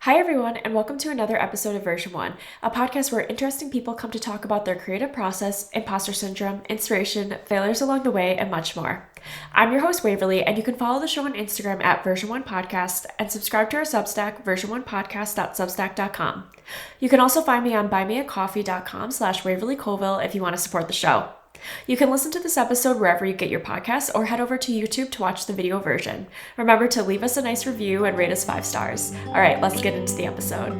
Hi, everyone, and welcome to another episode of Version 1, a podcast where interesting people come to talk about their creative process, imposter syndrome, inspiration, failures along the way, and much more. I'm your host, Waverly, and you can follow the show on Instagram at Version 1 Podcast and subscribe to our Substack, version1podcast.substack.com. You can also find me on buymeacoffee.com/Waverly Colville if you want to support the show. You can listen to this episode wherever you get your podcasts or head over to YouTube to watch the video version. Remember to leave us a nice review and rate us 5 stars. All right, let's get into the episode.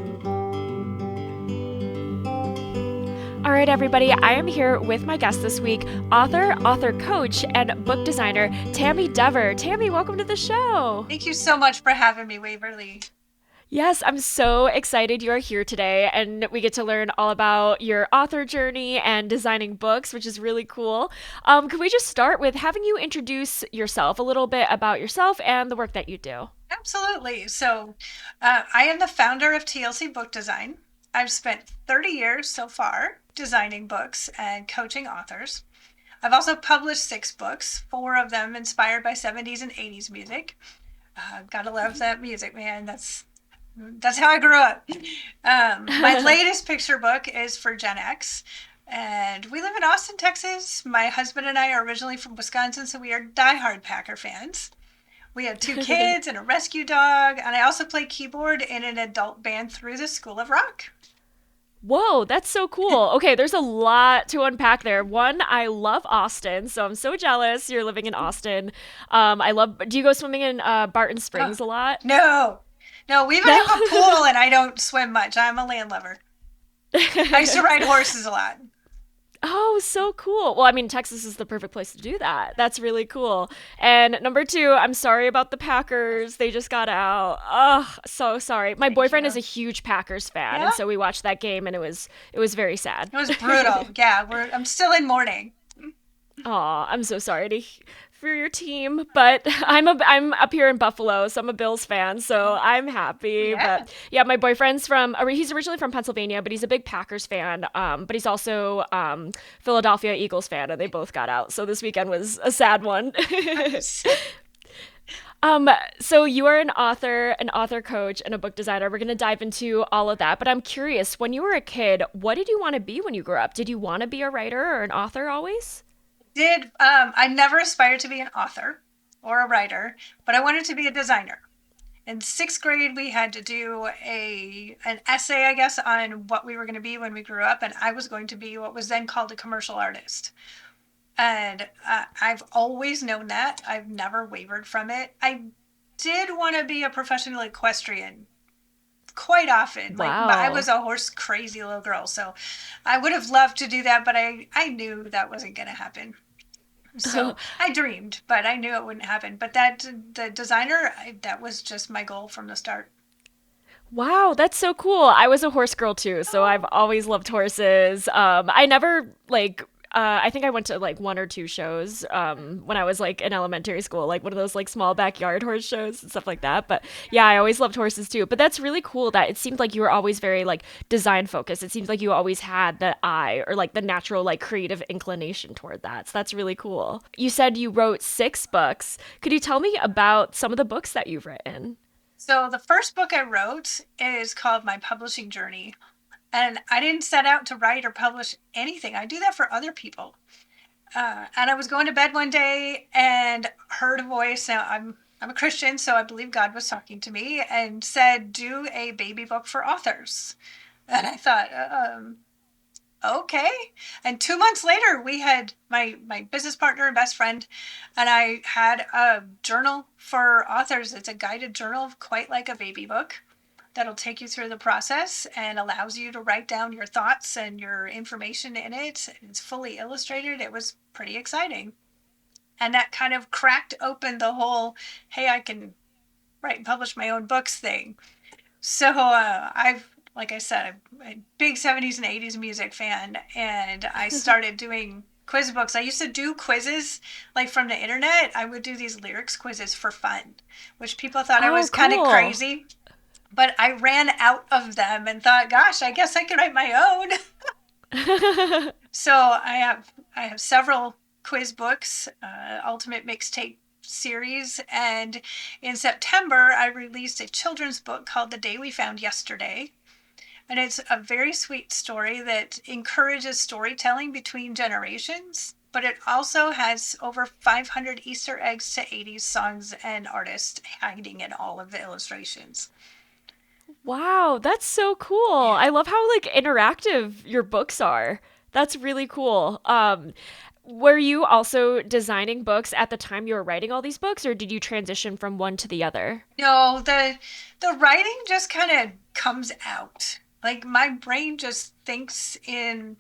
All right, everybody, I am here with my guest this week, author coach, and book designer, Tami Dever. Tami, welcome to the show. Thank you so much for having me, Waverly. Yes, I'm so excited you are here today, and we get to learn all about your author journey and designing books, which is really cool. Could we just start with having you introduce yourself, a little bit about yourself and the work that you do? Absolutely. I am the founder of TLC Book Design. I've spent 30 years so far designing books and coaching authors. I've also published 6 books, 4 of them inspired by 70s and 80s music. Gotta love that music, man. That's how I grew up. My latest picture book is for Gen X, and we live in Austin, Texas. My husband and I are originally from Wisconsin, so we are diehard Packer fans. We have 2 kids and a rescue dog, and I also play keyboard in an adult band through the School of Rock. Whoa, that's so cool. Okay, there's a lot to unpack there. One, I love Austin, so I'm so jealous you're living in Austin. Do you go swimming in Barton Oh, Springs a lot? no, no, we even No? have a pool, and I don't swim much. I'm a landlubber. I used to ride horses a lot. Oh, so cool. Well, I mean, Texas is the perfect place to do that. That's really cool. And number two, I'm sorry about the Packers. They just got out. Oh, so sorry. My Thank boyfriend is you. a huge Packers fan, Yeah, and so we watched that game and it was very sad. it was brutal. Yeah, I'm still in mourning. Aw, I'm so sorry for your team, but I'm up here in Buffalo, so I'm a Bills fan, so I'm happy. Yeah. But yeah, my boyfriend's he's originally from Pennsylvania, but he's a big Packers fan. But he's also Philadelphia Eagles fan, and they both got out. So this weekend was a sad one. Nice. um, so you are an author coach, and a book designer. We're gonna dive into all of that. But I'm curious, when you were a kid, what did you want to be when you grew up? Did you want to be a writer or an author always? I never aspired to be an author or a writer, but I wanted to be a designer. In 6th grade, we had to do an essay, I guess, on what we were going to be when we grew up, and I was going to be what was then called a commercial artist. And I've always known that. I've never wavered from it. I did want to be a professional equestrian quite often. Like, I Wow. was a horse crazy little girl, so I would have loved to do that, but I knew that wasn't going to happen. So I dreamed, but I knew it wouldn't happen. But the designer, that was just my goal from the start. Wow, that's so cool. I was a horse girl too, so I've always loved horses. I never I think I went to like one or two shows when I was like in elementary school, like one of those like small backyard horse shows and stuff like that. But yeah, I always loved horses too. But that's really cool that it seemed like you were always very like design focused. It seems like you always had the eye or like the natural like creative inclination toward that. So that's really cool. You said you wrote 6 books. Could you tell me about some of the books that you've written? So the first book I wrote is called My Publishing Journey. And I didn't set out to write or publish anything. I do that for other people. And I was going to bed one day and heard a voice. Now I'm a Christian, so I believe God was talking to me and said, "Do a baby book for authors." And I thought, okay. And 2 months later, we had my business partner and best friend, and I had a journal for authors. It's a guided journal, quite like a baby book, that'll take you through the process and allows you to write down your thoughts and your information in it. It's fully illustrated. It was pretty exciting. And that kind of cracked open the whole, hey, I can write and publish my own books thing. So like I said, I'm a big 70s and 80s music fan, and I started doing quiz books. I used to do quizzes like from the internet. I would do these lyrics quizzes for fun, which people thought I Oh, was kind of cool. crazy. But I ran out of them and thought, gosh, I guess I could write my own. So I have several quiz books. Ultimate Mixtape series. And in September, I released a children's book called The Day We Found Yesterday. And it's a very sweet story that encourages storytelling between generations, but it also has over 500 Easter eggs to 80s songs and artists hiding in all of the illustrations. Wow, that's so cool. Yeah. I love how like interactive your books are. That's really cool. Were you also designing books at the time you were writing all these books, or did you transition from one to the other? No, the writing just kind of comes out. Like my brain just thinks in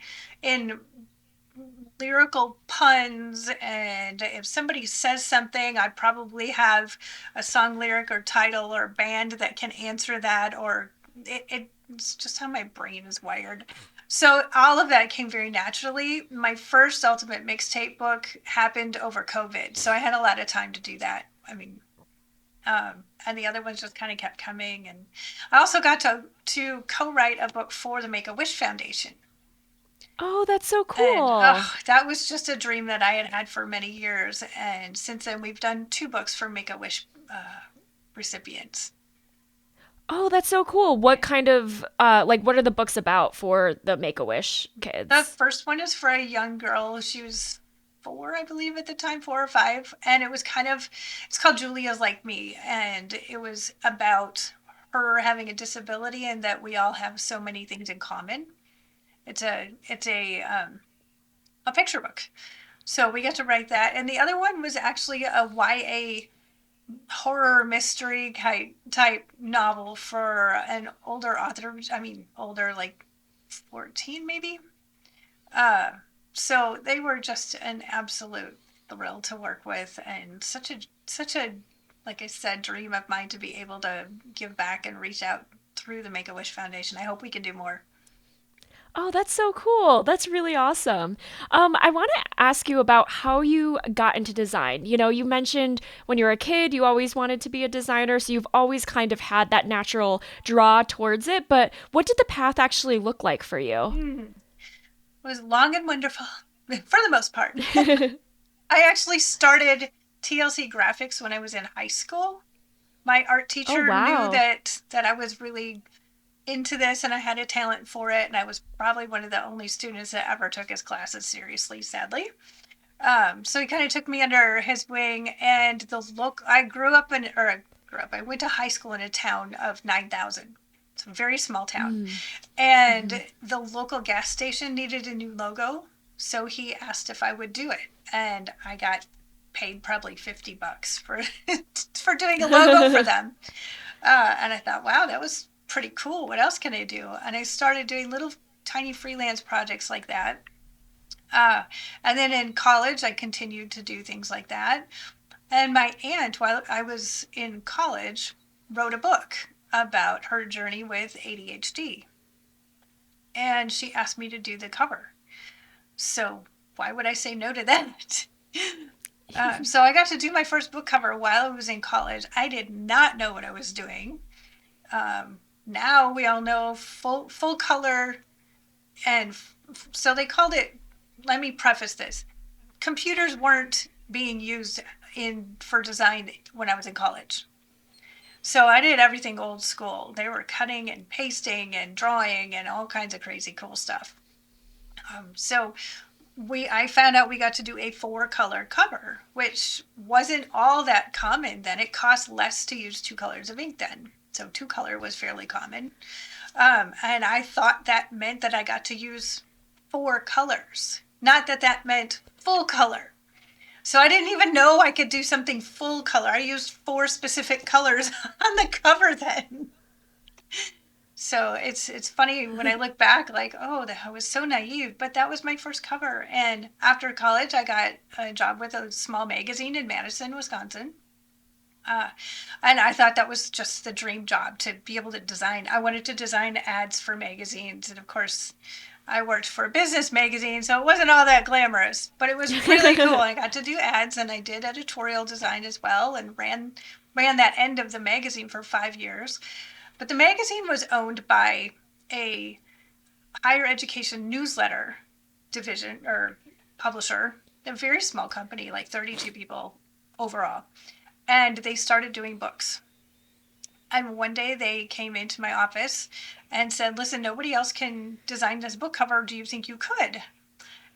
lyrical puns, and if somebody says something, I probably have a song lyric or title or band that can answer that, or it's just how my brain is wired. So all of that came very naturally. My first ultimate mixtape book happened over COVID, so I had a lot of time to do that. I mean, and the other ones just kind of kept coming. And I also got to co-write a book for the Make a Wish Foundation. Oh, that's so And cool. that was just a dream that I had had for many years. And since then, we've done two books for Make a Wish recipients. Oh, that's so cool. What kind of like what are the books about for the Make-A-Wish The kids? first one is for a young girl. She was 4, I believe, at the time, 4 or 5. And it was it's called Julia's Like Me. And it was about her having a disability and that we all have so many things in common. It's a picture book. So we got to write that. And the other one was actually a YA horror mystery type novel for an older author. I mean, older, like 14 maybe. Uh, so they were just an absolute thrill to work with, and such a like I said, dream of mine to be able to give back and reach out through the Make a Wish Foundation. I hope we can do more. Oh, that's so cool. That's really awesome. I want to ask you about how you got into design. You know, you mentioned when you were a kid, you always wanted to be a designer, so you've always kind of had that natural draw towards it. But what did the path actually look like for you? It was long and wonderful for the most part. I actually started TLC graphics when I was in high school. My art Oh, teacher knew wow. that I was really into this and I had a talent for it, and I was probably one of the only students that ever took his classes seriously, sadly. So he kind of took me under his wing, and I grew up in, or I grew up, I went to high school in a town of 9,000. It's a very small town. Mm. Hmm. And the local gas station needed a new logo. So he asked if I would do it. And I got paid probably $50 for, for doing a logo for them. And I thought, wow, that was pretty cool. What else can I do? And I started doing little tiny freelance projects like that. Uh, and then in college, I continued to do things like that. And my aunt, while I was in college, wrote a book about her journey with ADHD. And she asked me to do the cover. So why would I say no to that? So I got to do my first book cover while I was in college. I did not know what I was doing. Now we all know full color, and so they called it. Let me preface this: computers weren't being used in for design when I was in college. So I did everything old school. They were cutting and pasting and drawing and all kinds of crazy cool stuff. So I found out we got to do a 4-color cover, which wasn't all that common then. It cost less to use 2 colors of ink then. So 2-color was fairly common. And I thought that meant that I got to use 4 colors, not that that meant full color. So I didn't even know I could do something full color. I used 4 specific colors on the cover then. So it's funny when I look back, like, oh, I was so naive. But that was my first cover. And after college, I got a job with a small magazine in Madison, Wisconsin. Uh, and I thought that was just the dream job, to be able to design. I wanted to design ads for magazines. And of course, I worked for a business magazine, so it wasn't all that glamorous, but it was really cool. I got to do ads, and I did editorial design as well, and ran that end of the magazine for 5 years. But the magazine was owned by a higher education newsletter division or publisher, a very small company, like 32 people. overall. And they started doing books. And one day they came into my office and said, "Listen, nobody else can design this book cover. Do you think you could?"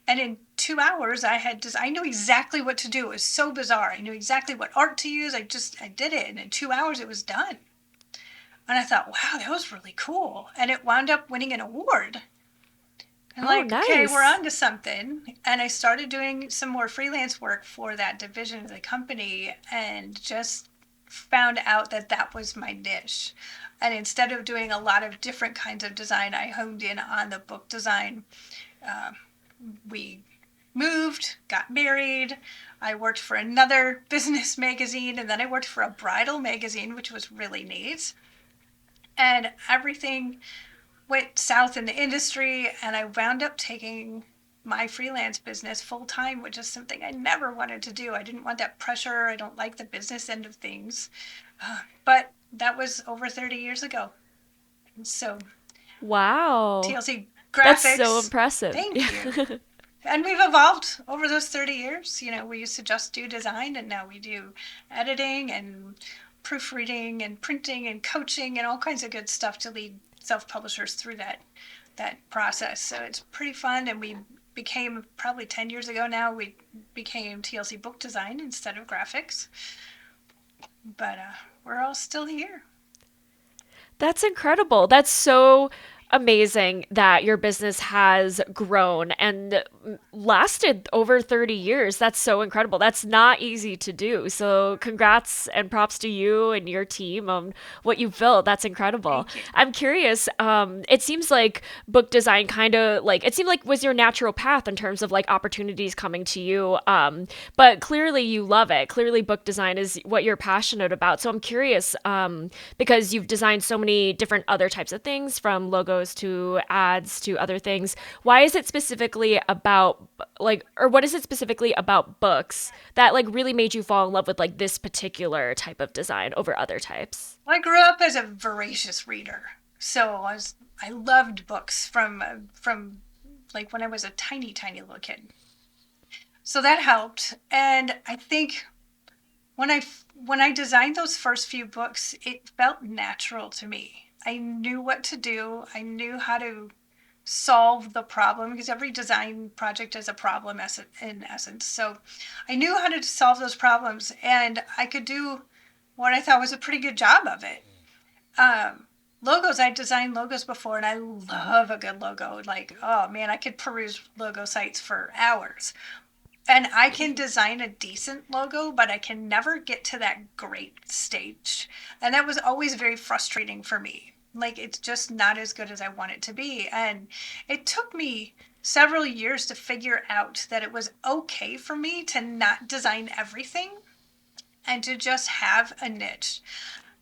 And in 2 hours, I knew exactly what to do. It was so bizarre. I knew exactly what art to use. I did it. And in 2 hours, it was done. And I thought, wow, that was really cool. And it wound up winning an award. And Oh, like, okay, we're nice. on to something. And I started doing some more freelance work for that division of the company and just found out that that was my niche. And instead of doing a lot of different kinds of design, I honed in on the book design. Uh, we moved, got married. I worked for another business magazine, and then I worked for a bridal magazine, which was really neat. And everything went south in the industry, and I wound up taking my freelance business full time, which is something I never wanted to do. I didn't want that pressure. I don't like the business end of things. But that was over 30 years ago. And so Wow. TLC That's so graphics, impressive. thank you. And we've evolved over those 30 years. We used to just do design, and now we do editing and proofreading and printing and coaching and all kinds of good stuff to lead self-publishers through that process. So it's pretty fun. And we became, probably 10 years ago now, we became TLC Book Design instead of graphics. But we're all still here. That's incredible. That's so amazing that your business has grown and lasted over 30 years. That's so incredible. That's not easy to do. So, congrats and props to you and your team on what you've built. That's incredible. Thank you. I'm curious. It seems like book design kind of like it seemed like was your natural path in terms of like opportunities coming to you. But clearly you love it. Clearly, book design is what you're passionate about. So I'm curious because you've designed so many different other types of things from logos to ads to other things. Why is it specifically about like, or what is it specifically about books that like really made you fall in love with like this particular type of design over other types? Well, I grew up as a voracious reader. So I loved books from like when I was a tiny, tiny little kid. So that helped. And I think when I designed those first few books, it felt natural to me. I knew what to do. I knew how to solve the problem because every design project has a problem in essence. So I knew how to solve those problems, and I could do what I thought was a pretty good job of it. Logos, I designed logos before, and I love a good logo. Like, oh man, I could peruse logo sites for hours. And I can design a decent logo, but I can never get to that great stage. And that was always very frustrating for me. Like, it's just not as good as I want it to be. And it took me several years to figure out that it was okay for me to not design everything and to just have a niche.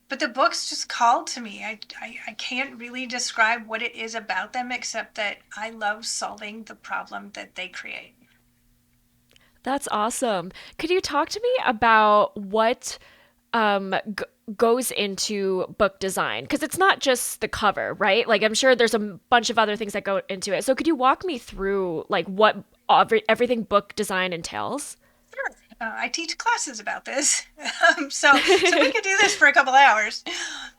But the books just called to me. I can't really describe what it is about them except that I love solving the problem that they create. That's awesome. Could you talk to me about what goes into book design? Because it's not just the cover, right? Like I'm sure there's a bunch of other things that go into it. So could you walk me through like what everything book design entails? Sure. I teach classes about this, so we could do this for a couple hours.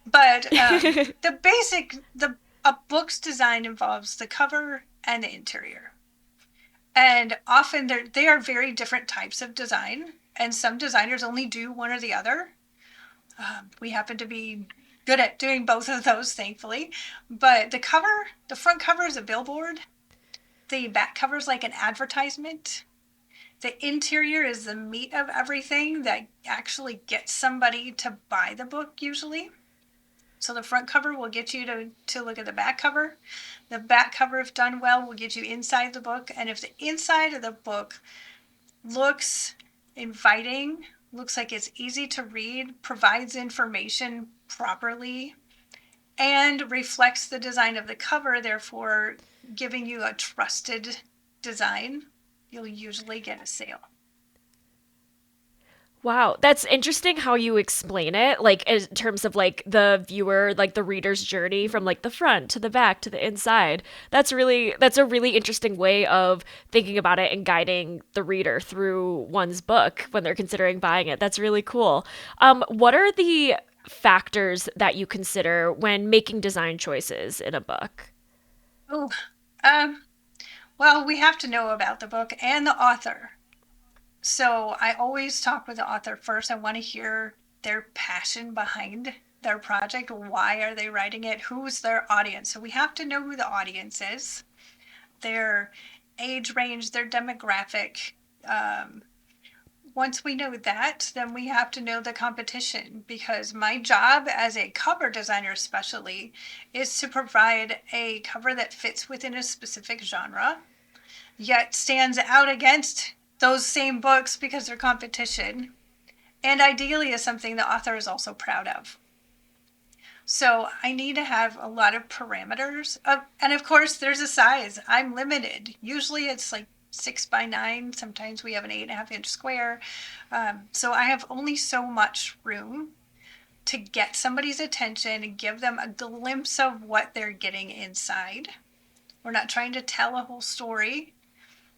But the a book's design involves the cover and the interior, and often they are very different types of design. And some designers only do one or the other. We happen to be good at doing both of those, thankfully. But the front cover is a billboard. The back cover is like an advertisement. The interior is the meat of everything that actually gets somebody to buy the book usually. So the front cover will get you to look at the back cover. The back cover, if done well, will get you inside the book. And if the inside of the book looks inviting, looks like it's easy to read, provides information properly, and reflects the design of the cover, therefore giving you a trusted design, you'll usually get a sale. Wow, that's interesting how you explain it, like in terms of like the viewer, like the reader's journey from like the front to the back to the inside. That's a really interesting way of thinking about it and guiding the reader through one's book when they're considering buying it. That's really cool. What are the factors that you consider when making design choices in a book? Oh, um, well, we have to know about the book and the author. So I always talk with the author first. I want to hear their passion behind their project. Why are they writing it? Who's their audience? So we have to know who the audience is, their age range, their demographic. Um, Once we know that, then we have to know the competition, because my job as a cover designer, especially, is to provide a cover that fits within a specific genre, yet stands out against those same books because they're competition, and ideally is something the author is also proud of. So I need to have a lot of parameters. And of course, there's a size. I'm limited. Usually it's like 6 by 9. Sometimes we have an 8.5 inch square. So I have only so much room to get somebody's attention and give them a glimpse of what they're getting inside. We're not trying to tell a whole story.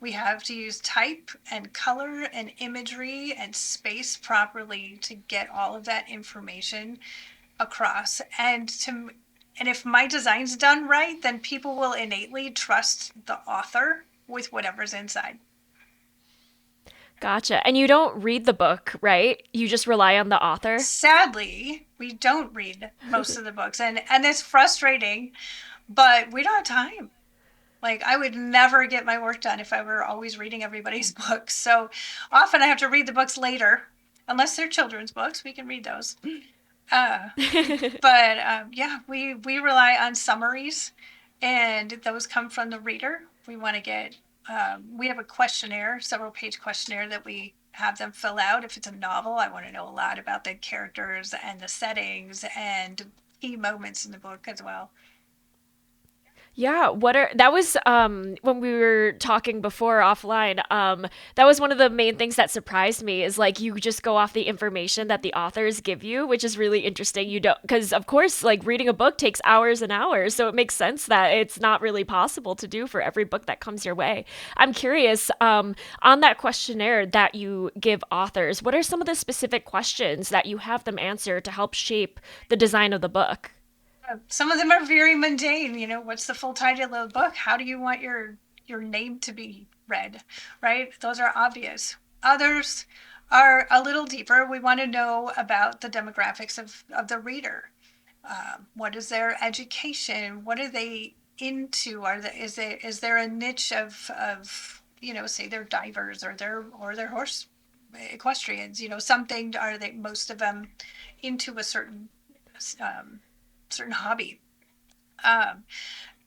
We have to use type and color and imagery and space properly to get all of that information across. And if my design's done right, then people will innately trust the author with whatever's inside. Gotcha. And you don't read the book, right? You just rely on the author? Sadly, we don't read most of the books, and it's frustrating, but we don't have time. Like, I would never get my work done if I were always reading everybody's books. So often I have to read the books later, unless they're children's books. We can read those. Uh, but yeah, we rely on summaries, and those come from the reader. We want to get we have a questionnaire, several page questionnaire that we have them fill out. If it's a novel, I want to know a lot about the characters and the settings and key moments in the book as well. Yeah, what are that was when we were talking before offline, that was one of the main things that surprised me is like you just go off the information that the authors give you, which is really interesting. You don't because of course like reading a book takes hours and hours, so it makes sense that it's not really possible to do for every book that comes your way. I'm curious, on that questionnaire that you give authors, what are some of the specific questions that you have them answer to help shape the design of the book? Some of them are very mundane. You know, what's the full title of the book? How do you want your name to be read? Right? Those are obvious. Others are a little deeper. We want to know about the demographics of the reader. What is their education? What are they into? Is there a niche of say they're divers, or they're horse equestrians? Something, are they, most of them, into a um, certain hobby? Um,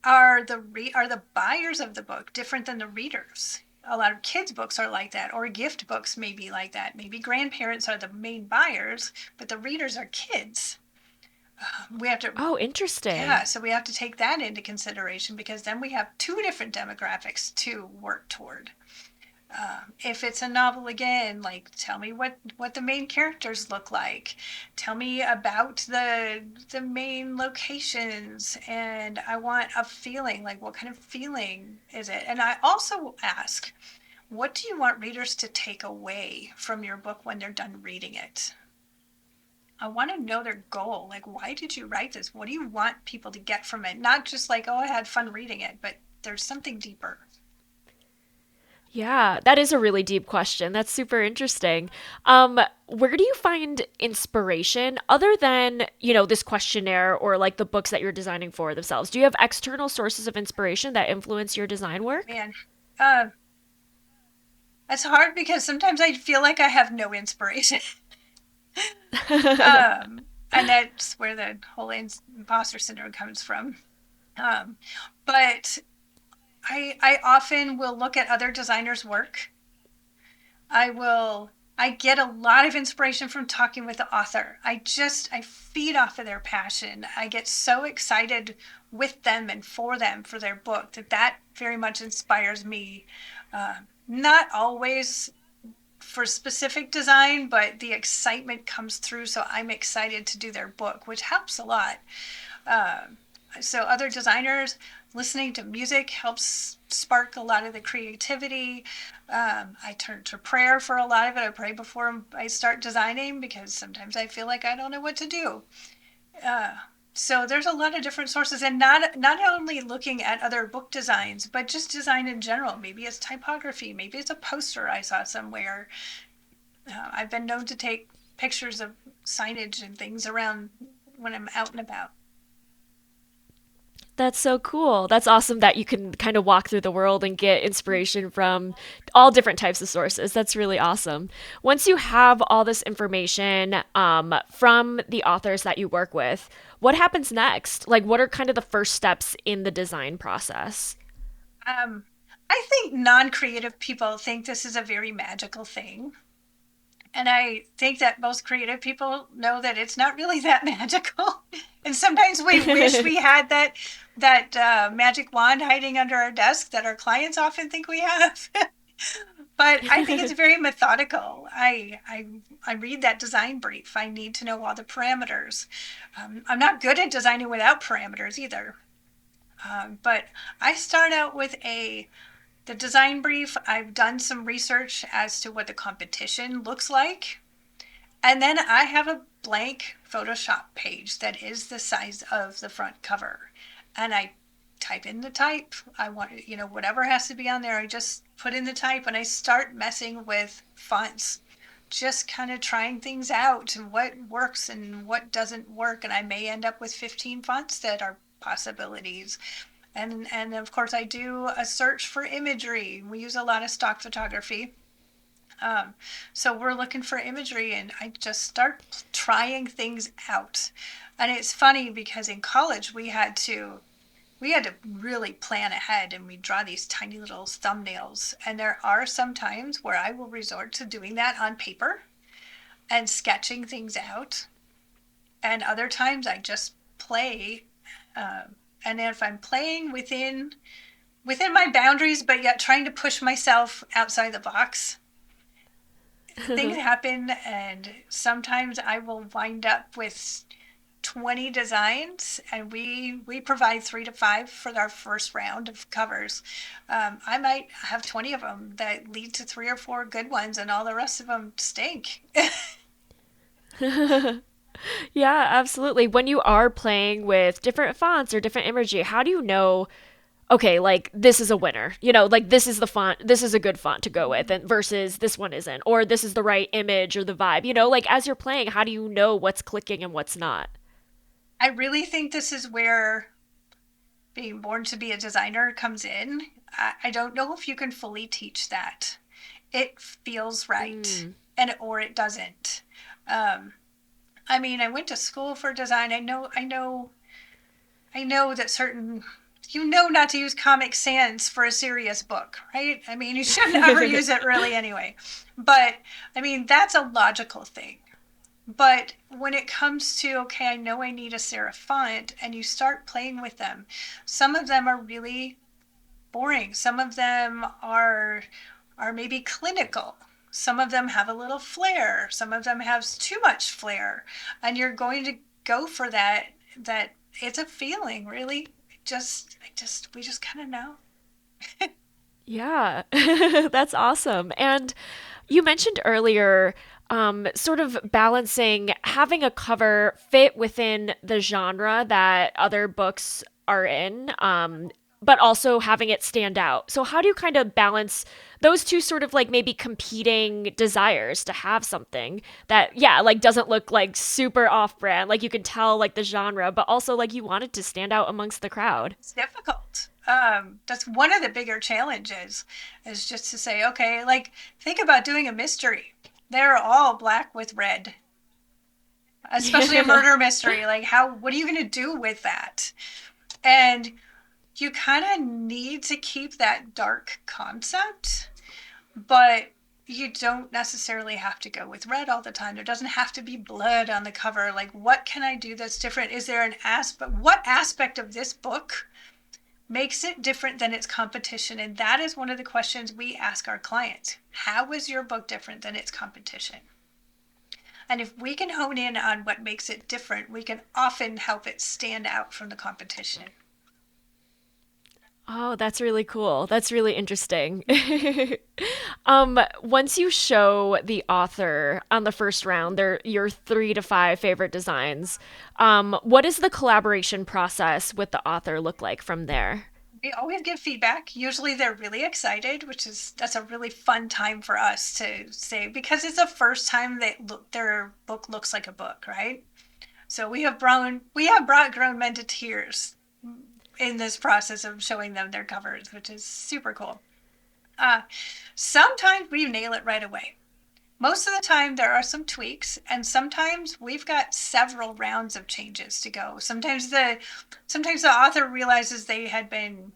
are the buyers of the book different than the readers? A lot of kids' books are like that, or gift books may be like that. Maybe grandparents are the main buyers, but the readers are kids. We have to Oh, Yeah, interesting. so we have to take that into consideration, because then we have two different demographics to work toward. If it's a novel, again, like, tell me what the main characters look like. Tell me about the main locations, and I want a feeling. Like, what kind of feeling is it? And I also ask, what do you want readers to take away from your book when they're done reading it? I want to know their goal. Like, why did you write this? What do you want people to get from it? Not just like, oh, I had fun reading it, but there's something deeper. Yeah, that is a really deep question. That's super interesting. Where do you find inspiration other than, this questionnaire or like the books that you're designing for themselves? Do you have external sources of inspiration that influence your design work? Man, uh, it's hard, because sometimes I feel like I have no inspiration. And that's where the whole imposter syndrome comes from. Um, but I often will look at other designers' work. I get a lot of inspiration from talking with the author. I feed off of their passion. I get so excited with them and for them, for their book, that very much inspires me. Not always for specific design, but the excitement comes through. So I'm excited to do their book, which helps a lot. Um, so other designers listening to music helps spark a lot of the creativity. I turn to prayer for a lot of it. I pray before I start designing because sometimes I feel like I don't know what to do. Uh, so there's a lot of different sources, and not only looking at other book designs, but just design in general. Maybe it's typography, maybe it's a poster I saw somewhere. I've been known to take pictures of signage and things around when I'm out and about. That's so cool. That's awesome that you can kind of walk through the world and get inspiration from all different types of sources. That's really awesome. Once you have all this information from the authors that you work with, what happens next? Like, what are kind of the first steps in the design process? Um, I think non-creative people think this is a very magical thing. And I think that most creative people know that it's not really that magical. And sometimes we wish we had that magic wand hiding under our desk that our clients often think we have. But I think it's very methodical. I read that design brief. I need to know all the parameters. I'm not good at designing without parameters either. But I start out with the design brief. I've done some research as to what the competition looks like. And then I have a blank Photoshop page that is the size of the front cover. And I type in the type. I want, whatever has to be on there, I just put in the type and I start messing with fonts. Just kind of trying things out and what works and what doesn't work. And I may end up with 15 fonts that are possibilities. And of course I do a search for imagery. We use a lot of stock photography. Um, so we're looking for imagery and I just start trying things out. And it's funny because in college we had to really plan ahead and we draw these tiny little thumbnails. And there are some times where I will resort to doing that on paper and sketching things out. And other times I just play. And if I'm playing within my boundaries, but yet trying to push myself outside the box, things happen. And sometimes I will wind up with 20 designs and we provide 3 to 5 for our first round of covers. I might have 20 of them that lead to 3 or 4 good ones and all the rest of them stink. Yeah, absolutely. When you are playing with different fonts or different imagery, how do you know, okay, like this is a winner? Like this is the font, this is a good font to go with, and versus this one isn't, or this is the right image or the vibe. Like as you're playing, how do you know what's clicking and what's not? I really think this is where being born to be a designer comes in. I don't know if you can fully teach that. It feels right, Mm. and or it doesn't. Um, I mean, I went to school for design. I know that certain, not to use Comic Sans for a serious book, right? I mean, you shouldn't ever use it really anyway. But I mean, that's a logical thing. But when it comes to, okay, I know I need a serif font, and you start playing with them, some of them are really boring. Some of them are maybe clinical. Some of them have a little flair. Some of them have too much flair. And you're going to go for that it's a feeling, really. We just kind of know. Yeah, that's awesome. And you mentioned earlier, sort of balancing having a cover fit within the genre that other books are in, but also having it stand out. So, how do you kind of balance those two sort of like maybe competing desires to have something that, yeah, like doesn't look like super off brand, like you can tell like the genre, but also like you want it to stand out amongst the crowd? It's difficult. That's one of the bigger challenges is just to say, okay, like think about doing a mystery. They're all black with red, especially a murder mystery. Like what are you going to do with that? And you kind of need to keep that dark concept, but you don't necessarily have to go with red all the time. There doesn't have to be blood on the cover. Like, what can I do that's different? Is there what aspect of this book makes it different than its competition? And that is one of the questions we ask our clients. How is your book different than its competition? And if we can hone in on what makes it different, we can often help it stand out from the competition. Oh, that's really cool. That's really interesting. Once you show the author on the first round their your 3 to 5 favorite designs, what does the collaboration process with the author look like from there? We always give feedback. Usually they're really excited, that's a really fun time for us to say, because it's the first time their book looks like a book, right? So we have brought grown men to tears in this process of showing them their covers, which is super cool. Uh, Sometimes we nail it right away. Most of the time there are some tweaks, and sometimes we've got several rounds of changes to go. Sometimes the author realizes they had been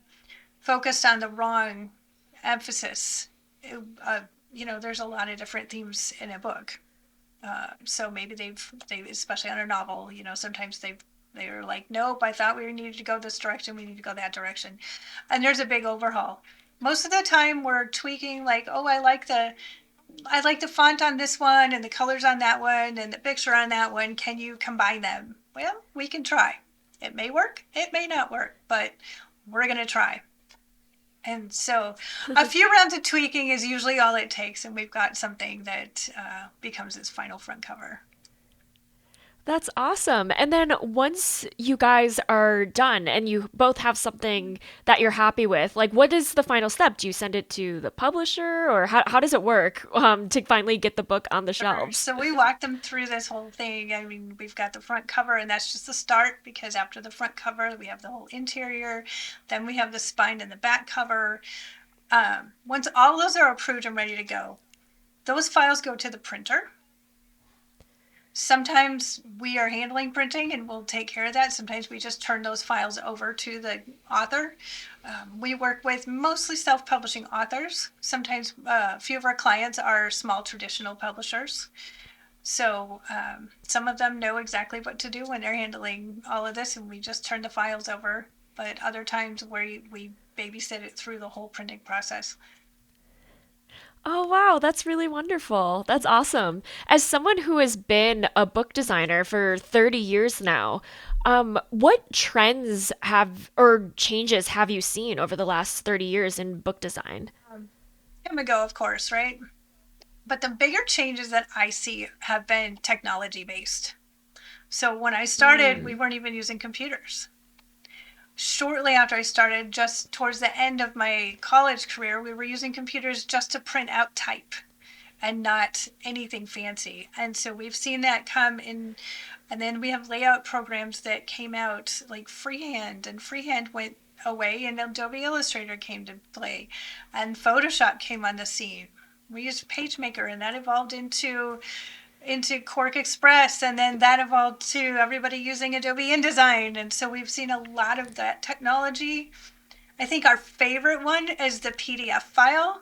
focused on the wrong emphasis. Uh, there's a lot of different themes in a book. So maybe they especially on a novel, sometimes they're like, nope, I thought we needed to go this direction, we need to go that direction, and there's a big overhaul. Most of the time we're tweaking, like, oh, I like the font on this one and the colors on that one and the picture on that one. Can you combine them? Well, we can try. It may work, it may not work, but we're going to try. And so a few rounds of tweaking is usually all it takes, and we've got something that becomes its final front cover. That's awesome. And then once you guys are done and you both have something that you're happy with, like what is the final step? Do you send it to the publisher or how does it work to finally get the book on the Sure. shelves? So we walk them through this whole thing. I mean, we've got the front cover, and that's just the start, because after the front cover, we have the whole interior. Then we have the spine and the back cover. Once all those are approved and ready to go, those files go to the printer. Sometimes we are handling printing and we'll take care of that. Sometimes we just turn those files over to the author. We work with mostly self-publishing authors. Sometimes a few of our clients are small traditional publishers. So some of them know exactly what to do when they're handling all of this, and we just turn the files over. But other times we babysit it through the whole printing process. Oh, wow, that's really wonderful. That's awesome. As someone who has been a book designer for 30 years now, what trends have or changes have you seen over the last 30 years in book design? Time ago, of course, right? But the bigger changes that I see have been technology based. So when I started, we Mm. weren't even using computers. Shortly after I started, just towards the end of my college career, we were using computers just to print out type and not anything fancy. And so we've seen that come in. And then we have layout programs that came out like freehand, and freehand went away, and Adobe Illustrator came to play, and Photoshop came on the scene. We used PageMaker, and that evolved into Quark Express, and then that evolved to everybody using Adobe InDesign. And so we've seen a lot of that technology. I think our favorite one is the PDF file.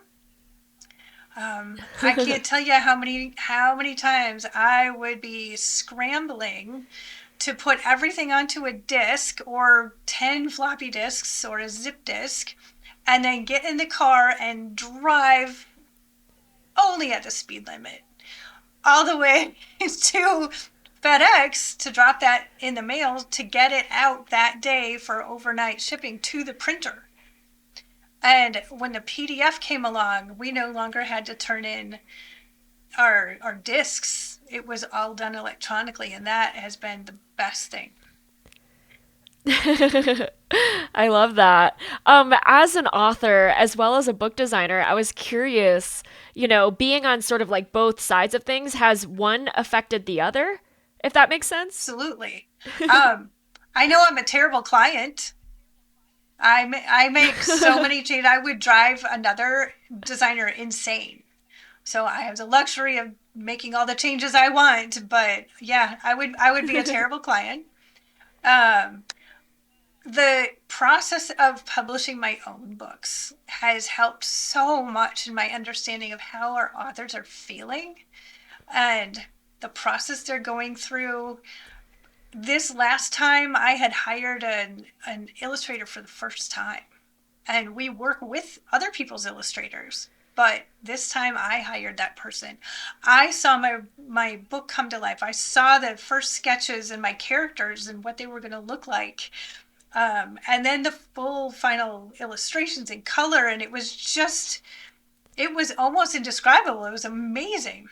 I can't tell you how many times I would be scrambling to put everything onto a disk or 10 floppy disks or a zip disk, and then get in the car and drive only at the speed limit all the way to FedEx to drop that in the mail to get it out that day for overnight shipping to the printer. And when the PDF came along, we no longer had to turn in our discs. It was all done electronically, and that has been the best thing. I love that. As an author, as well as a book designer, I was curious, being on sort of like both sides of things, has one affected the other, if that makes sense? Absolutely. Um, I know I'm a terrible client. I make so many changes. I would drive another designer insane. So I have the luxury of making all the changes I want. But yeah, I would be a terrible client. Um, the process of publishing my own books has helped so much in my understanding of how our authors are feeling and the process they're going through. this last time I had hired an illustrator for the first time, and we work with other people's illustrators. But this time I hired that person. I saw my book come to life. I saw the first sketches and my characters and what they were going to look like. And then the full final illustrations in color. And it was almost indescribable. It was amazing.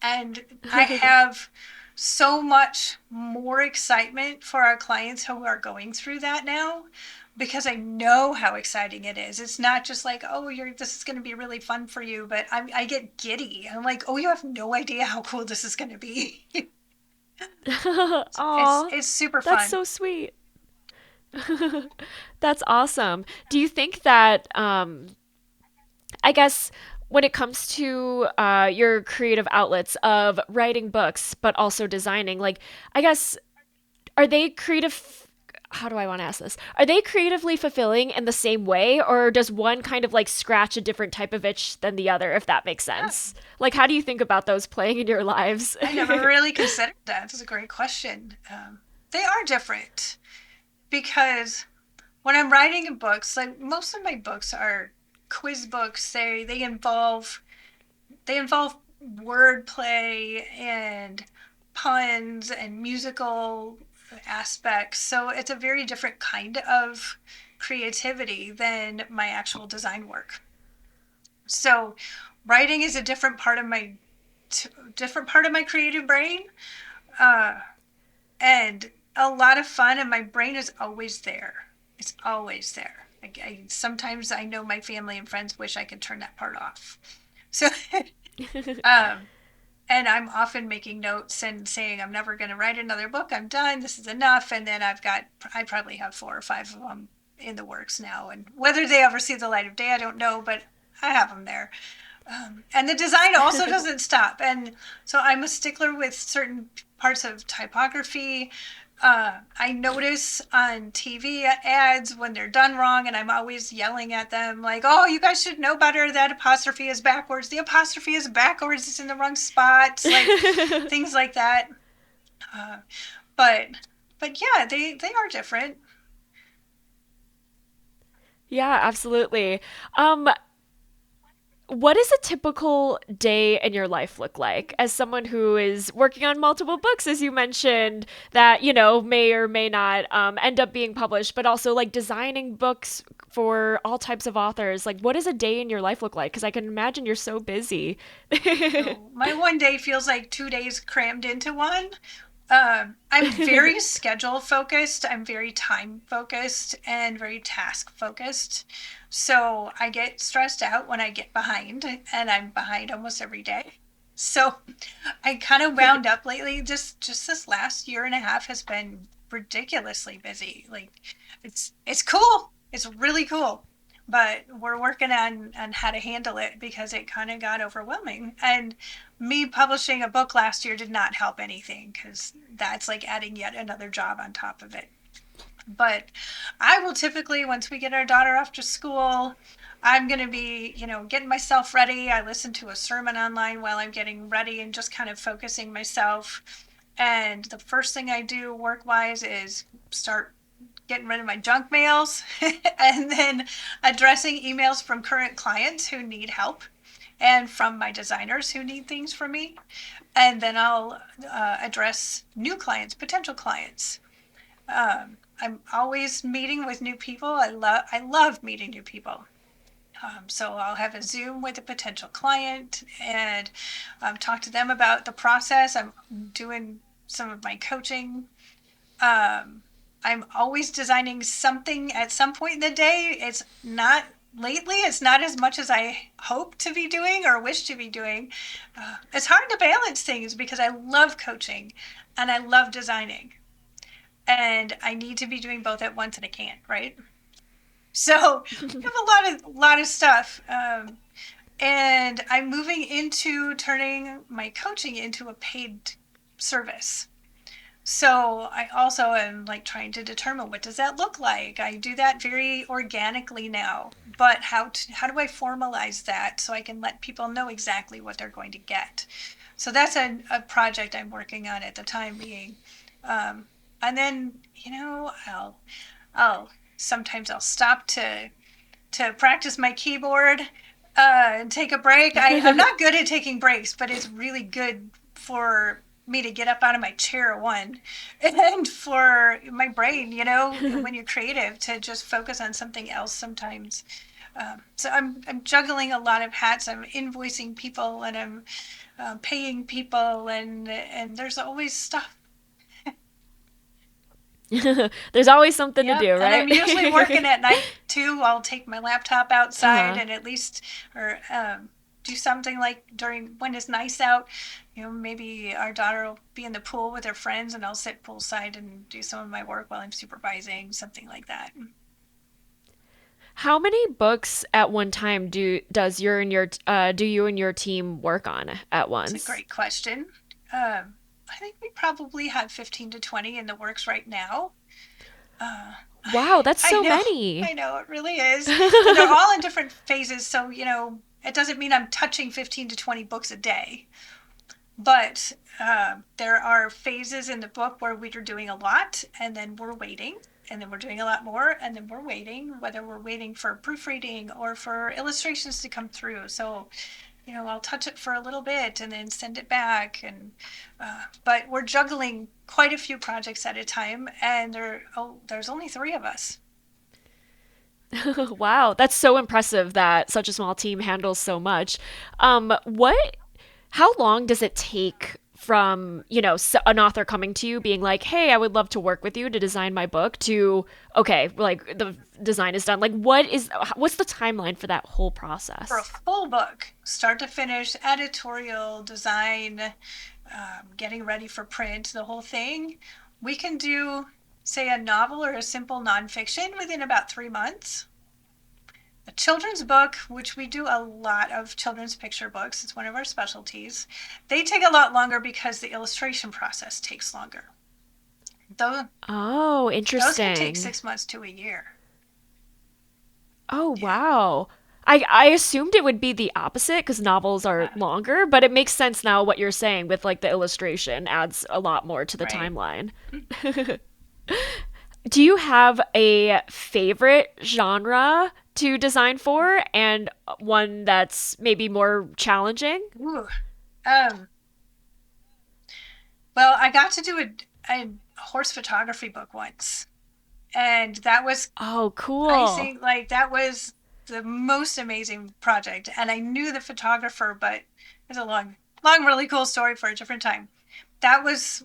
And I have so much more excitement for our clients who are going through that now, because I know how exciting it is. It's not just like, oh, this is going to be really fun for you, but I get giddy. I'm like, oh, you have no idea how cool this is going to be. Aw, It's super that's fun. so sweet. That's awesome. Do you think that, I guess, when it comes to your creative outlets of writing books, but also designing, like, I guess, are they creative? How do I want to ask this? Are they creatively fulfilling in the same way, or does one kind of like scratch a different type of itch than the other, if that makes Yeah, sense? Like, how do you think about those playing in your lives? I never really considered that. That's a great question. They are different because when I'm writing in books, like most of my books are quiz books. They involve wordplay and puns and musical aspects. So it's a very different kind of creativity than my actual design work. So writing is a different part of my creative brain, uh, and a lot of fun. And my brain is always there. It's always there. Sometimes I know my family and friends wish I could turn that part off. So um, and I'm often making notes and saying I'm never going to write another book. I'm done. This is enough. And then I probably have 4 or 5 of them in the works now. And whether they ever see the light of day, I don't know, but I have them there. And the design also doesn't stop. And so I'm a stickler with certain parts of typography. I notice on TV ads when they're done wrong, and I'm always yelling at them, like, oh, you guys should know better. That apostrophe is backwards. The apostrophe is backwards. It's in the wrong spot. Like things like that. Uh, but, but yeah, they are different. Yeah, absolutely. Um, what does a typical day in your life look like as someone who is working on multiple books, as you mentioned, that, may or may not end up being published, but also like designing books for all types of authors? Like, what does a day in your life look like? Because I can imagine you're so busy. So my one day feels like 2 days crammed into one. I'm very schedule focused. I'm very time focused and very task focused. So I get stressed out when I get behind, and I'm behind almost every day. So I kind of wound up lately. Just this last year and a half has been ridiculously busy. Like it's cool. It's really cool. But we're working on how to handle it because it kind of got overwhelming. And me publishing a book last year did not help anything because that's like adding yet another job on top of it. But I will typically, once we get our daughter off to school, I'm going to be, getting myself ready. I listen to a sermon online while I'm getting ready and just kind of focusing myself. And the first thing I do work wise is start getting rid of my junk mails and then addressing emails from current clients who need help and from my designers who need things from me. And then I'll address new clients, potential clients. I'm always meeting with new people. I love meeting new people. So I'll have a Zoom with a potential client and talk to them about the process. I'm doing some of my coaching. Um, I'm always designing something at some point in the day. It's not lately, it's not as much as I hope to be doing or wish to be doing. It's hard to balance things because I love coaching and I love designing. And I need to be doing both at once and I can't, right? So I have a lot of stuff. And I'm moving into turning my coaching into a paid service. So I also am like trying to determine what does that look like. I do that very organically now, but how do I formalize that so I can let people know exactly what they're going to get? So that's a project I'm working on at the time being. And then, I'll sometimes I'll stop to practice my keyboard and take a break. I'm not good at taking breaks, but it's really good for me to get up out of my chair, one, and for my brain, when you're creative, to just focus on something else sometimes. So I'm juggling a lot of hats. I'm invoicing people, and I'm paying people, and there's always stuff. There's always something to Yep, do, and I'm right? usually working at night too. I'll take my laptop outside Uh-huh. and at least, or do something like during when it's nice out. Maybe our daughter will be in the pool with her friends, and I'll sit poolside and do some of my work while I'm supervising, something like that. How many books at one time do you and your team work on at It's a once? great question. I think we probably have 15 to 20 in the works right now. Uh, Wow, that's I so know, many. I know, it really is. And they're all in different phases. So, it doesn't mean I'm touching 15 to 20 books a day. But there are phases in the book where we're doing a lot and then we're waiting. And then we're doing a lot more and then we're waiting, whether we're waiting for proofreading or for illustrations to come through. So, I'll touch it for a little bit and then send it back. But we're juggling quite a few projects at a time, and there's only three of us. Wow, that's so impressive that such a small team handles so much. What how long does it take from, an author coming to you being like, "Hey, I would love to work with you to design my book," to okay, like the design is done. Like what's the timeline for that whole For a process? full book, start to finish, editorial, design, getting ready for print, the whole thing, we can do, say, a novel or a simple nonfiction within about 3 months. A children's book, which we do a lot of children's picture books, it's one of our specialties, they take a lot longer because the illustration process takes longer. Those, Oh, those can take interesting. 6 months to a year. Oh, Yeah. wow. I assumed it would be the opposite because novels are Uh, longer, but it makes sense now what you're saying with like the illustration adds a lot more to the right. timeline. Do you have a favorite genre to design for and one that's maybe more challenging? Ooh. Um, well, I got to do a horse photography book once, and that was Oh, I cool. think like that was the most amazing project. And I knew the photographer, but it's a long, really cool story for a different time. That was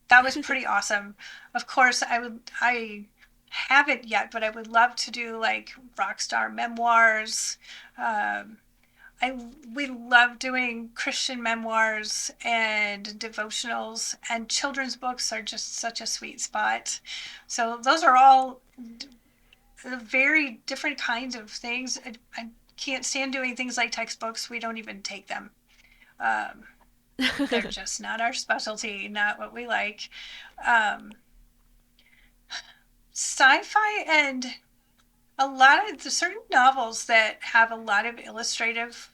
that was pretty awesome. Of course, I haven't yet, but I would love to do like rock star memoirs. Um, I we love doing Christian memoirs and devotionals, and children's books are just such a sweet spot. So those are all very different kinds of things. I can't stand doing things like textbooks. We don't even take them. Um, they're just not our specialty, not what we like. Um, Sci-fi and a lot of the certain novels that have a lot of illustrative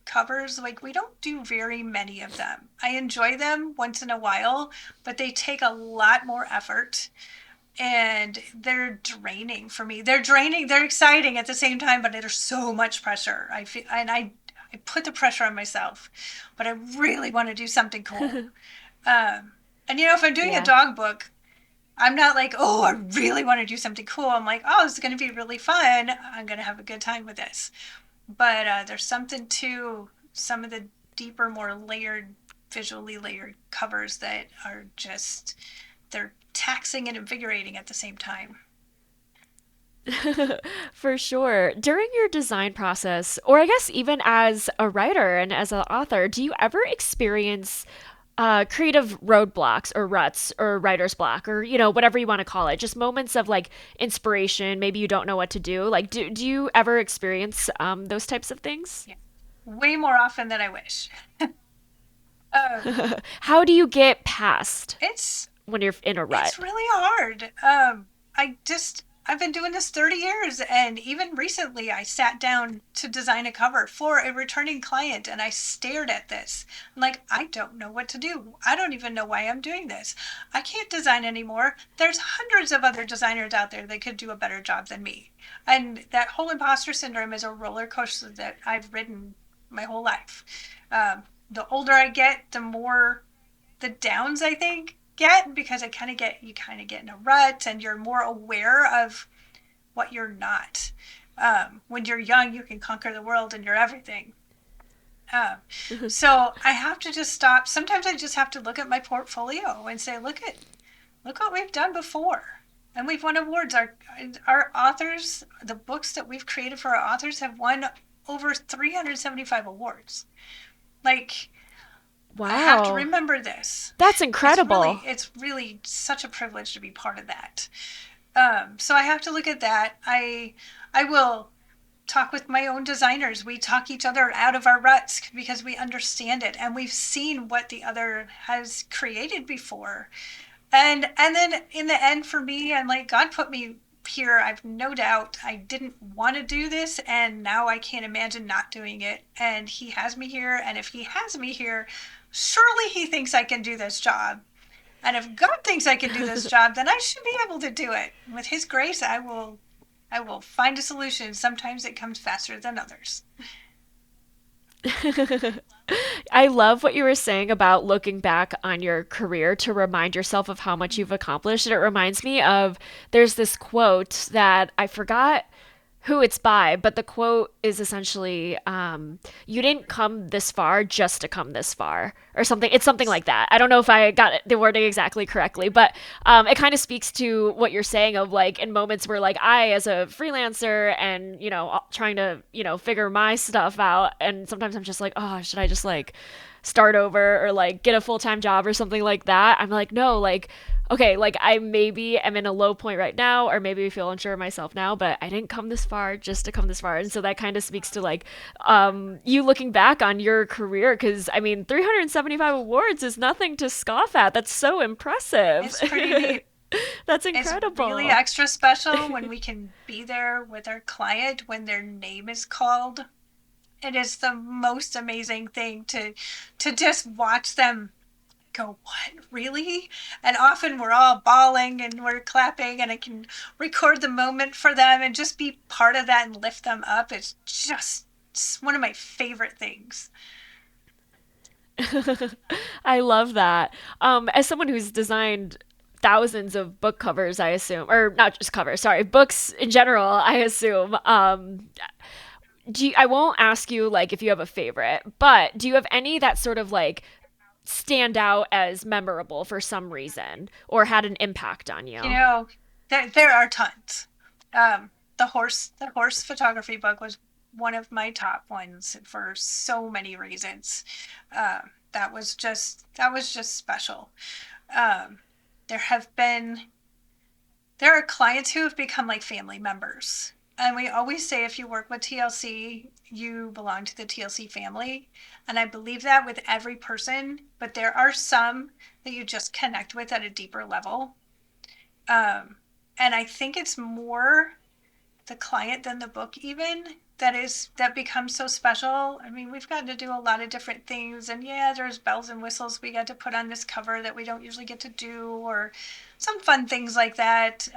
covers, like we don't do very many of them. I enjoy them once in a while, but they take a lot more effort and they're draining for me. They're draining, they're exciting at the same time, but there's so much pressure. I feel, and I put the pressure on myself, but I really want to do something cool. And if I'm doing a Yeah. dog book, I'm not like, oh, I really want to do something cool. I'm like, oh, it's going to be really fun. I'm going to have a good time with this. But there's something to some of the deeper, more layered, visually layered covers that are just, they're taxing and invigorating at the same time. For sure. During your design process, or I guess even as a writer and as an author, do you ever experience creative roadblocks or ruts or writer's block or, whatever you want to call it? Just moments of like inspiration. Maybe you don't know what to do. Like, do you ever experience those types of things? Yeah. Way more often than I wish. Uh, How do you get past it's when you're in a rut? it's really hard. I just I've been doing this 30 years. And even recently, I sat down to design a cover for a returning client and I stared at this. I'm like, I don't know what to do. I don't even know why I'm doing this. I can't design anymore. There's hundreds of other designers out there that could do a better job than me. And that whole imposter syndrome is a roller coaster that I've ridden my whole life. The older I get, the more the downs I think get, because I kind of get you kind of get in a rut and you're more aware of what you're not. When you're young, you can conquer the world and you're everything. Um, so I have to just stop. Sometimes I just have to look at my portfolio and say, look what we've done before, and we've won awards. Our authors, the books that we've created for our authors, have won over 375 awards. Like, I have to Wow. remember this. That's It's really, incredible. it's really such a privilege to be part of that. So I have to look at that. I will talk with my own designers. We talk each other out of our ruts because we understand it and we've seen what the other has created before. And then in the end, for me, I'm like, God put me here. I've no doubt I didn't want to do this, and now I can't imagine not doing it. And He has me here, and if He has me here, surely He thinks I can do this job. And if God thinks I can do this job, then I should be able to do it. With His grace, I will find a solution. Sometimes it comes faster than others. I love what you were saying about looking back on your career to remind yourself of how much you've accomplished. And it reminds me of there's this quote that I forgot who it's by, but the quote is essentially, "You didn't come this far just to come this far," or something. It's something like that. I don't know if I got the wording exactly correctly, but it kind of speaks to what you're saying of like in moments where like I, as a freelancer, and trying to figure my stuff out, and sometimes I'm just like, oh, should I just like start over or like get a full-time job or something like that. I'm like, no, like okay, like I maybe am in a low point right now, or maybe feel unsure of myself now, but I didn't come this far just to come this far. And so that kind of speaks to like you looking back on your career, because I mean 375 awards is nothing to scoff at. That's so impressive. It's pretty neat. That's It's really incredible. extra special when we can be there with our client when their name is called. It is the most amazing thing to just watch them go, what, really? And often we're all bawling and we're clapping, and I can record the moment for them and just be part of that and lift them up. It's one of my favorite things. I love that. As someone who's designed thousands of book covers, I assume, or not just covers, sorry, books in general, I assume. I won't ask you like if you have a favorite, but do you have any that sort of like stand out as memorable for some reason or had an impact on You you? know, there are tons. The horse photography book was one of my top ones for so many reasons. That was just special. Um, there have been there are clients who have become like family members. And we always say if you work with TLC, you belong to the TLC family. And I believe that with every person, but there are some that you just connect with at a deeper level. Um, and I think it's more the client than the book even that becomes so special. I mean, we've gotten to do a lot of different things, and yeah, there's bells and whistles we got to put on this cover that we don't usually get to do, or some fun things like that.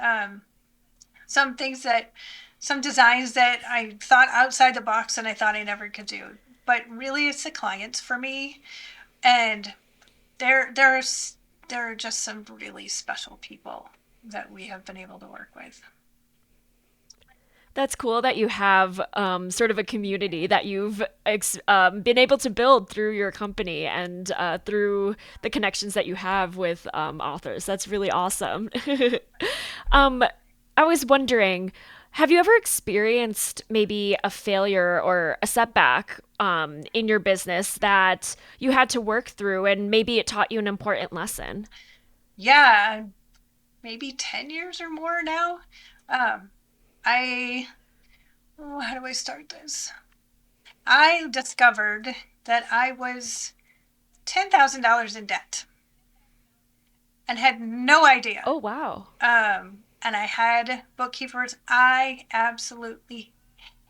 Some things that some designs that I thought outside the box and I thought I never could do. But really, it's the clients for me, and there are just some really special people that we have been able to work with. That's cool that you have sort of a community that you've been able to build through your company and through the connections that you have with authors. That's really awesome. um, I was wondering, have you ever experienced maybe a failure or a setback in your business that you had to work through and maybe it taught you an important lesson? Yeah, maybe 10 years or more now. Um, I, oh, how do I start this? I discovered that I was $10,000 in debt and had no idea. Oh, wow. and I had bookkeepers. I absolutely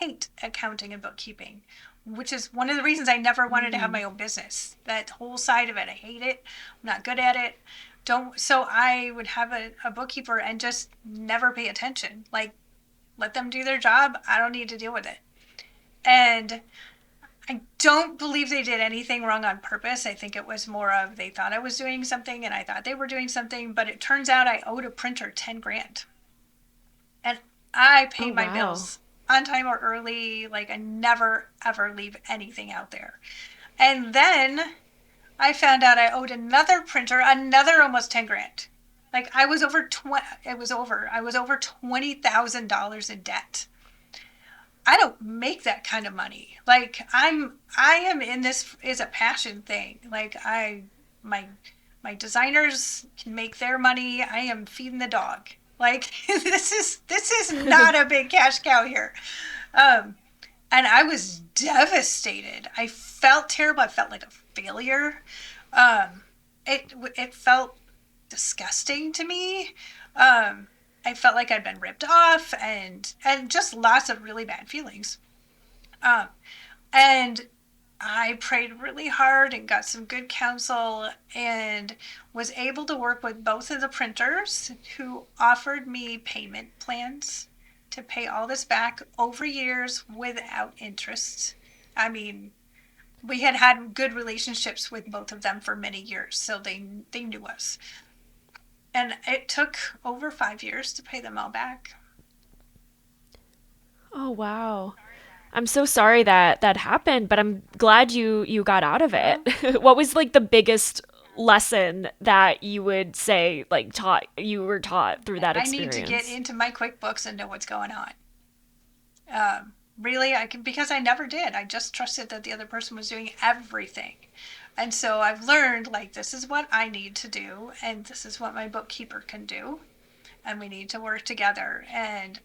hate accounting and bookkeeping, which is one of the reasons I never wanted to have my Mm. own business. That whole side of it, I hate it. I'm not good at it. Don't so I would have a bookkeeper and just never pay attention. Like, let them do their job. I don't need to deal with it. And I don't believe they did anything wrong on purpose. I think it was more of they thought I was doing something and I thought they were doing something, but it turns out I owed a printer 10 grand. And I Oh, pay my wow. bills on time or early. Like, I never ever leave anything out there. And then I found out I owed another printer another almost 10 grand. Like, I was over 20, it was over. I was over $20,000 in debt. I don't make that kind of money. Like, I am in this is a passion thing. Like, my my designers can make their money. I am feeding the dog. Like, this is not a big cash cow here. Um and I was devastated. I felt terrible. I felt like a failure. Um it felt disgusting to me. I felt like I'd been ripped off, and just lots of really bad feelings. Um, and I prayed really hard and got some good counsel and was able to work with both of the printers who offered me payment plans to pay all this back over years without interest. I mean, we had had good relationships with both of them for many years, so they knew us. And it took over 5 years to pay them all back. Oh, wow. I'm so sorry that that happened, but I'm glad you got out of it. Well, What was like the biggest lesson that you would say like taught you were taught through that I need to get experience? into my QuickBooks and know what's going on. Really, I can because I never did. I just trusted that the other person was doing everything. And so I've learned, like, this is what I need to do, and this is what my bookkeeper can do, and we need to work together. And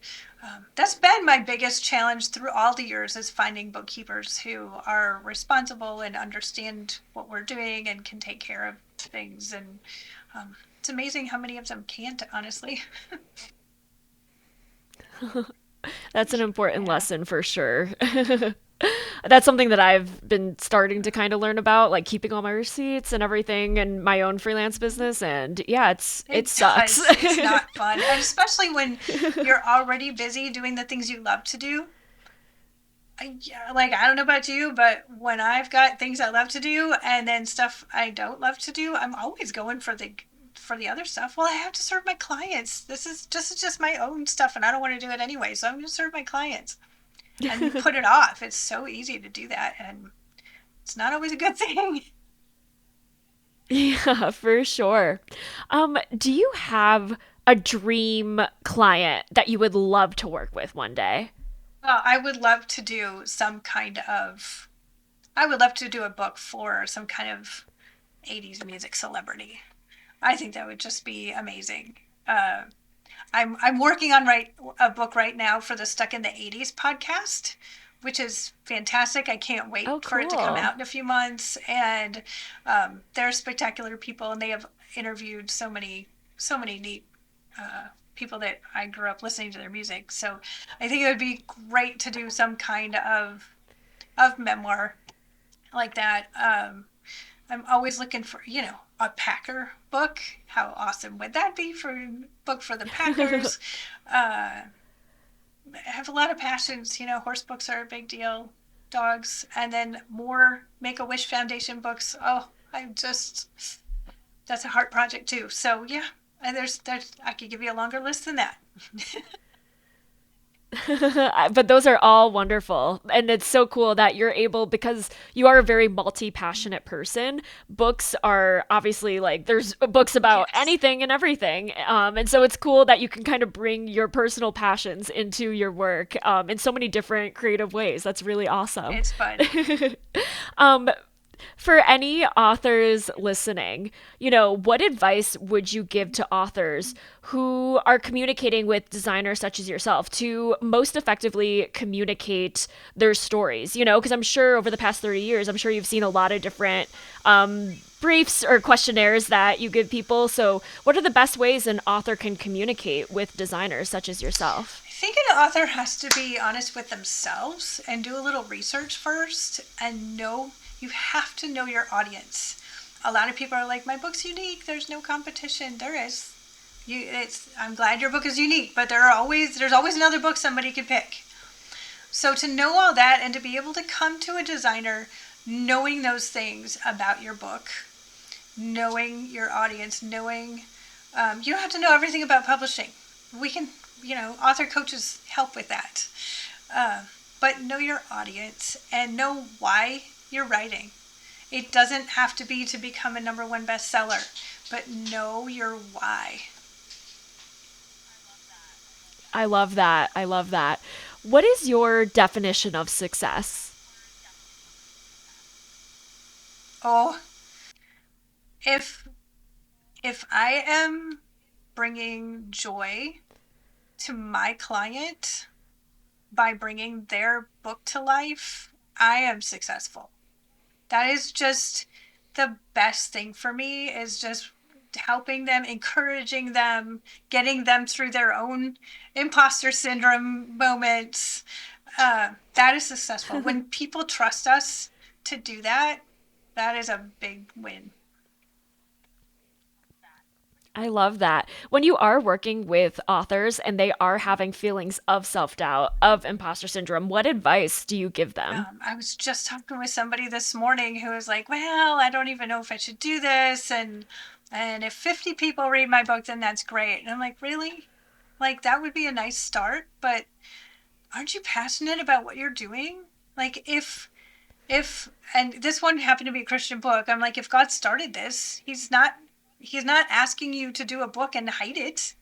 that's been my biggest challenge through all the years, is finding bookkeepers who are responsible and understand what we're doing and can take care of things. And it's amazing how many of them can't, honestly. That's an important Yeah. lesson for sure. That's something that I've been starting to kind of learn about, like keeping all my receipts and everything and my own freelance business. And yeah, it It sucks. does. It's not fun. And especially when you're already busy doing the things you love to do. Yeah, like, I don't know about you, but when I've got things I love to do and then stuff I don't love to do, I'm always going for the other stuff. Well, I have to serve my clients. This is just my own stuff, and I don't want to do it anyway. So I'm going to serve my clients. And you put it off. It's so easy to do that, and it's not always a good thing. Yeah, for sure. Do you have a dream client that you would love to work with one day? Well, I would love to do some kind of. I would love to do a book for some kind of 80s music celebrity. I think that would just be amazing. Uh, I'm working on write a book right now for the Stuck in the 80s podcast, which is fantastic. I can't wait Oh, for it to come cool. out in a few months. And they're spectacular people, and they have interviewed so many neat people that I grew up listening to their music. So I think it would be great to do some kind of memoir like that. I'm always looking for, a Packer book. How awesome would that be for a book for the Packers? I have a lot of passions. Horse books are a big deal, dogs, and then more Make a Wish Foundation books. Oh, that's a heart project too. So yeah, and there's I could give you a longer list than that. But those are all wonderful. And it's so cool that you're able, because you are a very multi passionate person. Books are obviously like, there's books about Yes, anything and everything. And so it's cool that you can kind of bring your personal passions into your work in so many different creative ways. That's really awesome. it's fun. um, For any authors listening, what advice would you give to authors who are communicating with designers such as yourself to most effectively communicate their stories? Because I'm sure over the past 30 years, I'm sure you've seen a lot of different briefs or questionnaires that you give people. So, what are the best ways an author can communicate with designers such as yourself? I think an author has to be honest with themselves and do a little research first and you have to know your audience. A lot of people are like, my book's unique, there's no competition. There is. I'm glad your book is unique, but there's always another book somebody could pick. So to know all that and to be able to come to a designer knowing those things about your book, knowing your audience, knowing you don't have to know everything about publishing. We can, author coaches help with that. But know your audience and know why you're writing. It doesn't have to be to become a #1 bestseller, but know your why. I love that. I love that. What is your definition of success? Oh, if if I am bringing joy to my client by bringing their book to life, I am successful. That is just the best thing for me, is just helping them, encouraging them, getting them through their own imposter syndrome moments. That is successful. When people trust us to do that, that is a big win. I love that. When you are working with authors and they are having feelings of self doubt, of imposter syndrome, what advice do you give them? I was just talking with somebody this morning who was like, well, I don't even know if I should do this. And if 50 people read my book, then that's great. And I'm like, really? Like, that would be a nice start, but aren't you passionate about what you're doing? Like, and this one happened to be a Christian book. I'm like, if God started this, he's not asking you to do a book and hide it.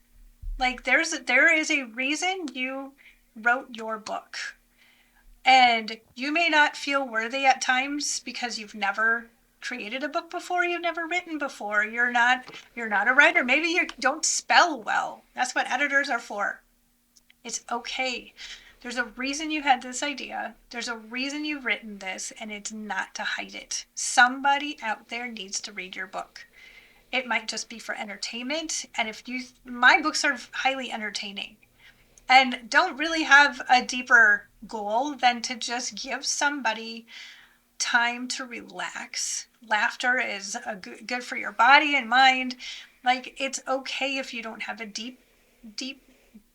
Like, there is a reason you wrote your book. And you may not feel worthy at times because you've never created a book before, you've never written before, you're not a writer, maybe you don't spell well. That's what editors are for. It's okay. There's a reason you had this idea. There's a reason you've written this, and it's not to hide it. Somebody out there needs to read your book. It might just be for entertainment, and my books are highly entertaining and don't really have a deeper goal than to just give somebody time to relax. Laughter is good for your body and mind. Like, it's okay if you don't have a deep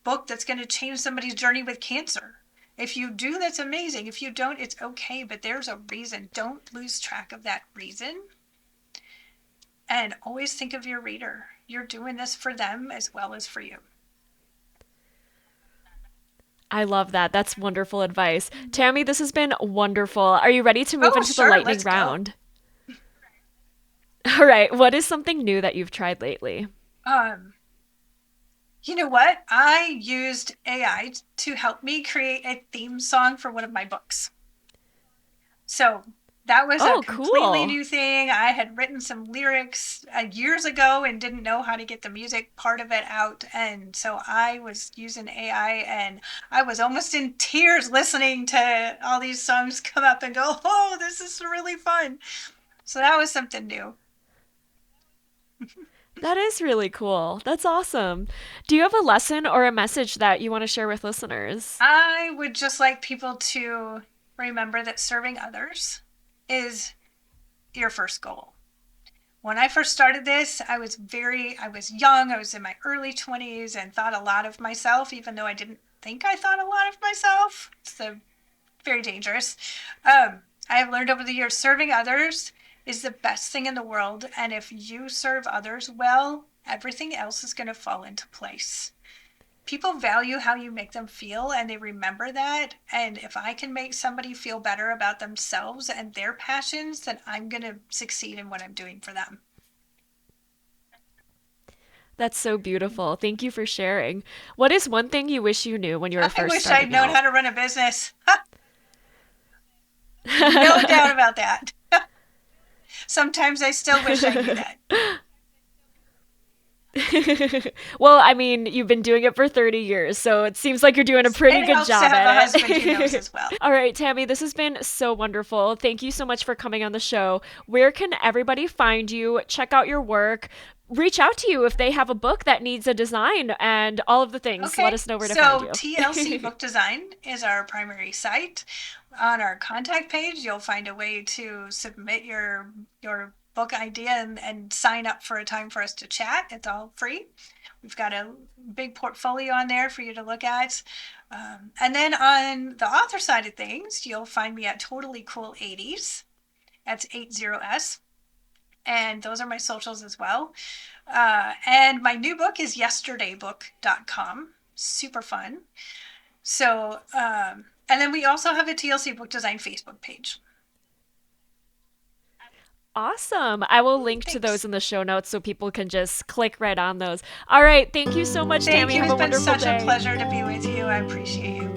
book that's going to change somebody's journey with cancer. If you do, that's amazing. If you don't, it's okay, but there's a reason. Don't lose track of that reason. And always think of your reader. You're doing this for them as well as for you. I love that. That's wonderful advice. Tammy, this has been wonderful. Are you ready to move Oh, into the sure, lightning let's go. round? All right. What is something new that you've tried lately? Um, you know what? I used AI to help me create a theme song for one of my books. So that was a Oh, completely cool. new thing. I had written some lyrics years ago and didn't know how to get the music part of it out. And so I was using AI, and I was almost in tears listening to all these songs come up and go, oh, this is really fun. So that was something new. That is really cool. That's awesome. Do you have a lesson or a message that you want to share with listeners? I would just like people to remember that serving others is your first goal. When I first started this, I was young, I was in my early 20s and thought a lot of myself, even though I didn't think I thought a lot of myself. So very dangerous. I have learned over the years, serving others is the best thing in the world. And if you serve others well, everything else is going to fall into place. People value how you make them feel, and they remember that. And if I can make somebody feel better about themselves and their passions, then I'm going to succeed in what I'm doing for them. That's so beautiful. Thank you for sharing. What is one thing you wish you knew when you were I first wish I'd starting known out? how to run a business. No doubt about that. Sometimes I still wish I knew that. Well, I mean, you've been doing it for 30 years, so it seems like you're doing a pretty It good helps to job have a at husband who knows it. as well. All right, Tammy, this has been so wonderful. Thank you so much for coming on the show. Where can everybody find you? Check out your work. Reach out to you if they have a book that needs a design and all of the things. Let Okay, us know where to find so you. TLC Book Design is our primary site. On our contact page, you'll find a way to submit your book idea and sign up for a time for us to chat. It's all free. We've got a big portfolio on there for you to look at. And then on the author side of things, you'll find me at Totally Cool 80s. That's 80s. And those are my socials as well. And my new book is yesterdaybook.com. Super fun. So, and then we also have a TLC Book Design Facebook page. Awesome. I will link to those Thanks. in the show notes so people can just click right on those. All right. Thank you so much, Thank Tammy. you. Have It's a been wonderful such a day. pleasure to be with you. I appreciate you.